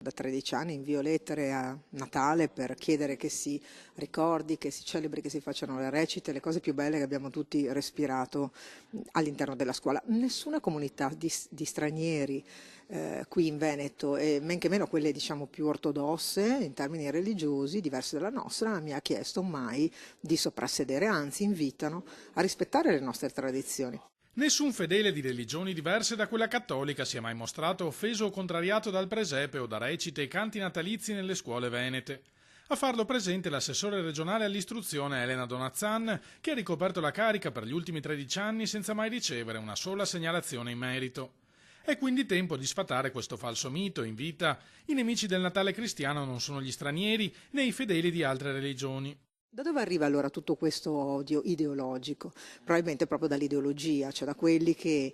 da 13 anni invio lettere a Natale per chiedere che si ricordi, che si celebri, che si facciano le recite, le cose più belle che abbiamo tutti respirato all'interno della scuola. Nessuna comunità di stranieri qui in Veneto, e men che meno quelle diciamo più ortodosse in termini religiosi, diverse dalla nostra, mi ha chiesto mai di soprassedere, anzi invitano a rispettare le nostre tradizioni. Nessun fedele di religioni diverse da quella cattolica si è mai mostrato offeso o contrariato dal presepe o da recite e canti natalizi nelle scuole venete. A farlo presente l'assessore regionale all'istruzione Elena Donazzan, che ha ricoperto la carica per gli ultimi 13 anni senza mai ricevere una sola segnalazione in merito. È quindi tempo di sfatare questo falso mito. Invita: i nemici del Natale cristiano non sono gli stranieri né i fedeli di altre religioni. Da dove arriva allora tutto questo odio ideologico? Probabilmente proprio dall'ideologia, cioè da quelli che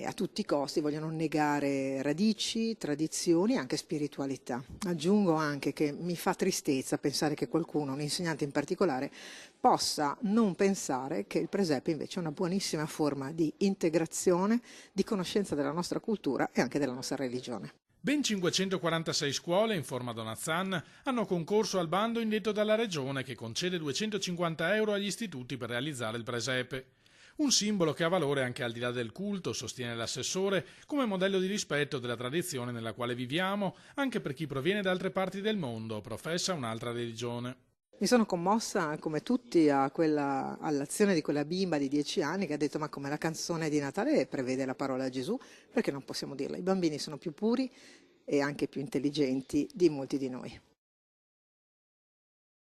a tutti i costi vogliono negare radici, tradizioni e anche spiritualità. Aggiungo anche che mi fa tristezza pensare che qualcuno, un insegnante in particolare, possa non pensare che il presepe invece è una buonissima forma di integrazione, di conoscenza della nostra cultura e anche della nostra religione. Ben 546 scuole, informa Donazzan, hanno concorso al bando indetto dalla Regione, che concede 250 euro agli istituti per realizzare il presepe. Un simbolo che ha valore anche al di là del culto, sostiene l'assessore, come modello di rispetto della tradizione nella quale viviamo, anche per chi proviene da altre parti del mondo o professa un'altra religione. Mi sono commossa come tutti all'azione di quella bimba di 10 anni che ha detto: ma come la canzone di Natale prevede la parola Gesù, perché non possiamo dirla? I bambini sono più puri e anche più intelligenti di molti di noi.